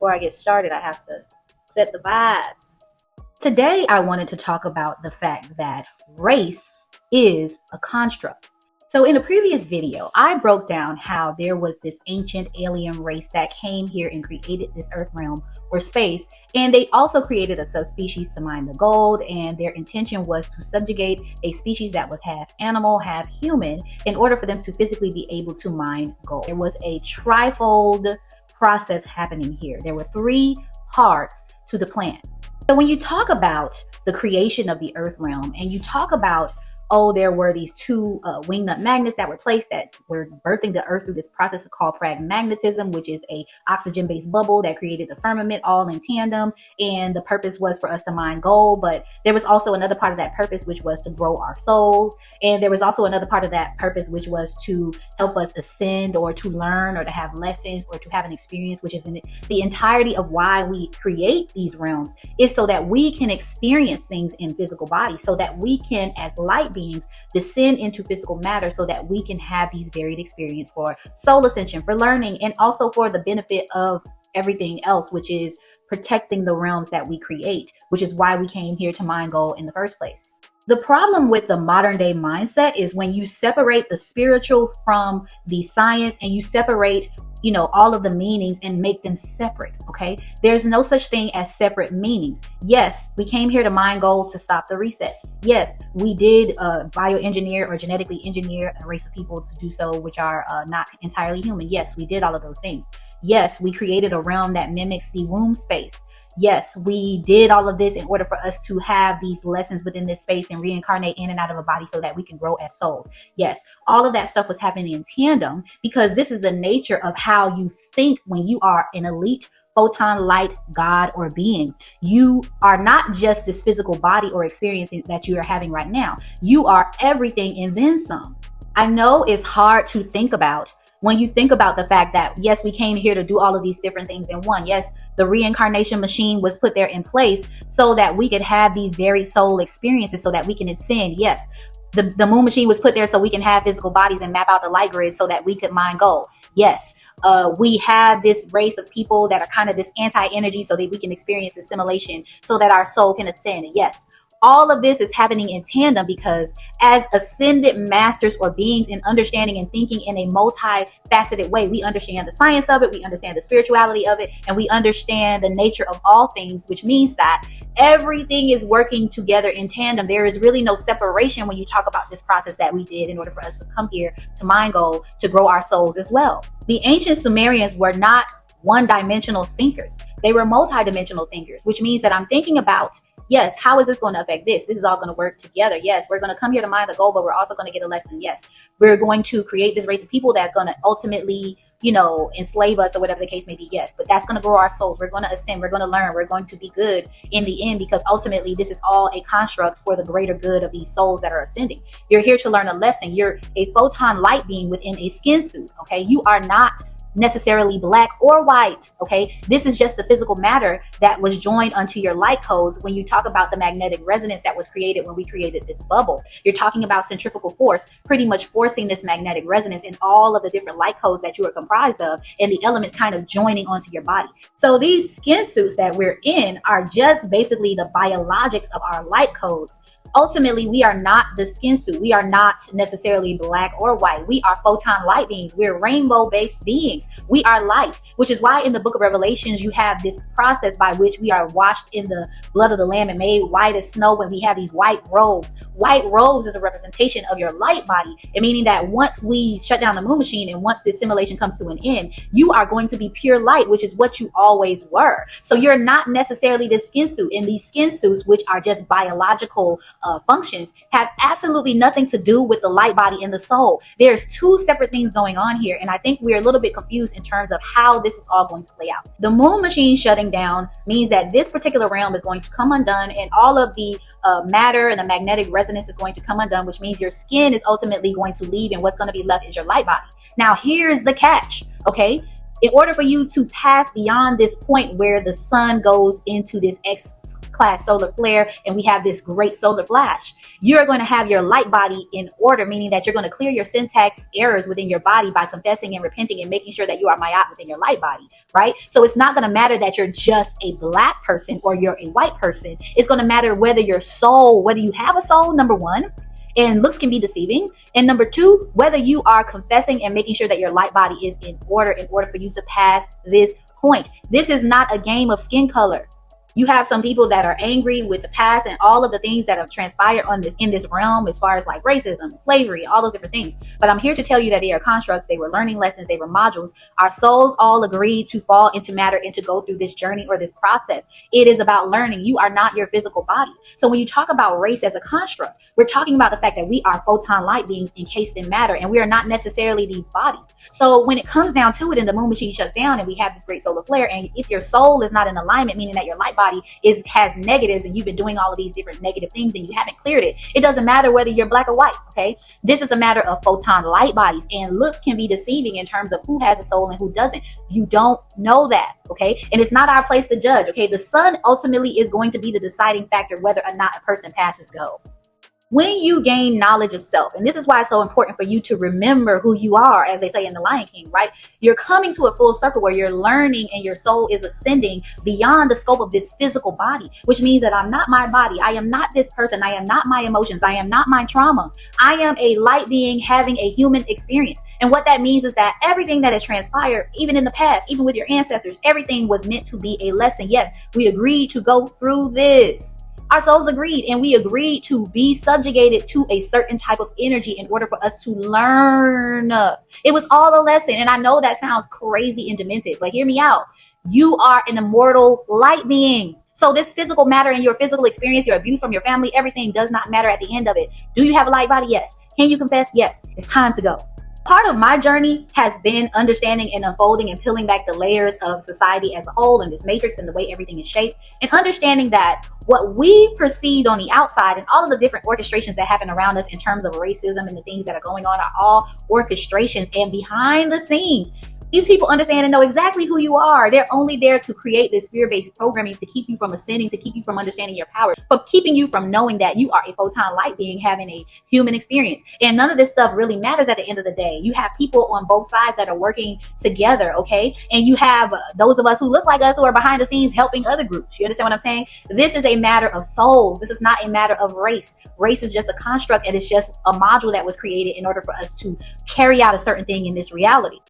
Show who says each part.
Speaker 1: Before I get started, I have to set the vibes. Today, I wanted to talk about the fact that race is a construct. So in a previous video, I broke down how there was this ancient alien race that came here and created this earth realm or space. And they also created a subspecies to mine the gold. And their intention was to subjugate a species that was half animal, half human, in order for them to physically be able to mine gold. There was a trifold process happening here. There were three parts to the plan. So when you talk about the creation of the earth realm and you talk about, oh, there were these two wingnut magnets that were placed that were birthing the earth through this process called pragmatism, which is a oxygen-based bubble that created the firmament all in tandem. And the purpose was for us to mine gold. But there was also another part of that purpose, which was to grow our souls. And there was also another part of that purpose, which was to help us ascend or to learn or to have lessons or to have an experience, which is in the entirety of why we create these realms, is so that we can experience things in physical bodies, so that we can, as light beings, descend into physical matter, so that we can have these varied experiences for soul ascension, for learning, and also for the benefit of everything else, which is protecting the realms that we create, which is why we came here to mine gold in the first place. The problem with the modern day mindset is when you separate the spiritual from the science and you separate all of the meanings and make them separate. Okay. There's no such thing as separate meanings. Yes, we came here to mine gold to stop the recess. Yes, we did bioengineer or genetically engineer a race of people to do so, which are not entirely human. Yes, we did all of those things. Yes, we created a realm that mimics the womb space. Yes, we did all of this in order for us to have these lessons within this space and reincarnate in and out of a body so that we can grow as souls. Yes, all of that stuff was happening in tandem because this is the nature of how you think when you are an elite photon light god or being. You are not just this physical body or experience that you are having right now. You are everything and then some. I know it's hard to think about when you think about the fact that, yes, we came here to do all of these different things in one. Yes, the reincarnation machine was put there in place so that we could have these varied soul experiences so that we can ascend. Yes, the moon machine was put there so we can have physical bodies and map out the light grid so that we could mine gold. Yes, we have this race of people that are kind of this anti-energy so that we can experience assimilation so that our soul can ascend. Yes. All of this is happening in tandem because as ascended masters or beings in understanding and thinking in a multifaceted way, we understand the science of it, we understand the spirituality of it, and we understand the nature of all things, which means that everything is working together in tandem. There is really no separation when you talk about this process that we did in order for us to come here to mine gold, to grow our souls as well. The ancient Sumerians were not one-dimensional thinkers. They were multi-dimensional thinkers, which means that I'm thinking about, yes, how is this going to affect this? This is all going to work together. Yes, we're going to come here to mine the gold, but we're also going to get a lesson. Yes, we're going to create this race of people that's going to ultimately, enslave us or whatever the case may be. Yes, but that's going to grow our souls. We're going to ascend. We're going to learn. We're going to be good in the end because ultimately this is all a construct for the greater good of these souls that are ascending. You're here to learn a lesson. You're a photon light being within a skin suit. Okay, you are not necessarily black or white. Okay, this is just the physical matter that was joined onto your light codes. When you talk about the magnetic resonance that was created when we created this bubble, you're talking about centrifugal force pretty much forcing this magnetic resonance in all of the different light codes that you are comprised of, and the elements kind of joining onto your body. So these skin suits that we're in are just basically the biologics of our light codes. Ultimately, we are not the skin suit. We are not necessarily black or white. We are photon light beings. We're rainbow-based beings. We are light, which is why in the book of Revelations, you have this process by which we are washed in the blood of the Lamb and made white as snow when we have these white robes. White robes is a representation of your light body, and meaning that once we shut down the moon machine and once this simulation comes to an end, you are going to be pure light, which is what you always were. So you're not necessarily the skin suit, and these skin suits, which are just biological functions, have absolutely nothing to do with the light body and the soul. There's two separate things going on here, and I think we're a little bit confused in terms of how this is all going to play out. The moon machine shutting down means that this particular realm is going to come undone, and all of the matter and the magnetic resonance is going to come undone, which means your skin is ultimately going to leave, and what's going to be left is your light body. Now, here's the catch, okay? In order for you to pass beyond this point where the sun goes into this X-class solar flare and we have this great solar flash, you're going to have your light body in order, meaning that you're going to clear your syntax errors within your body by confessing and repenting and making sure that you are ma'at within your light body, right? So it's not going to matter that you're just a black person or you're a white person. It's going to matter whether your soul, whether you have a soul, number one, and looks can be deceiving. And number two, whether you are confessing and making sure that your light body is in order for you to pass this point. This is not a game of skin color. You have some people that are angry with the past and all of the things that have transpired in this realm as far as like racism, slavery, all those different things. But I'm here to tell you that they are constructs. They were learning lessons. They were modules. Our souls all agreed to fall into matter and to go through this journey or this process. It is about learning. You are not your physical body. So when you talk about race as a construct, we're talking about the fact that we are photon light beings encased in matter, and we are not necessarily these bodies. So when it comes down to it and the moon machine shuts down and we have this great solar flare, and if your soul is not in alignment, meaning that your light body has negatives and you've been doing all of these different negative things and you haven't cleared it, it doesn't matter whether you're black or white. Okay, this is a matter of photon light bodies, and looks can be deceiving in terms of who has a soul and who doesn't. You don't know that. Okay, and it's not our place to judge. Okay, the sun ultimately is going to be the deciding factor whether or not a person passes go. When you gain knowledge of self, and this is why it's so important for you to remember who you are, as they say in The Lion King, right? You're coming to a full circle where you're learning and your soul is ascending beyond the scope of this physical body, which means that I'm not my body. I am not this person. I am not my emotions. I am not my trauma. I am a light being having a human experience. And what that means is that everything that has transpired, even in the past, even with your ancestors, everything was meant to be a lesson. Yes, we agreed to go through this. Our souls agreed, and we agreed to be subjugated to a certain type of energy in order for us to learn. It was all a lesson. And I know that sounds crazy and demented, but hear me out. You are an immortal light being. So this physical matter and your physical experience, your abuse from your family, everything does not matter at the end of it. Do you have a light body? Yes. Can you confess? Yes. It's time to go. Part of my journey has been understanding and unfolding and peeling back the layers of society as a whole and this matrix and the way everything is shaped, and understanding that what we perceived on the outside and all of the different orchestrations that happen around us in terms of racism and the things that are going on are all orchestrations, and behind the scenes, these people understand and know exactly who you are. They're only there to create this fear-based programming to keep you from ascending, to keep you from understanding your power, but keeping you from knowing that you are a photon light being having a human experience. And none of this stuff really matters at the end of the day. You have people on both sides that are working together, okay? And you have those of us who look like us who are behind the scenes helping other groups. You understand what I'm saying? This is a matter of souls. This is not a matter of race. Race is just a construct, and it's just a module that was created in order for us to carry out a certain thing in this reality.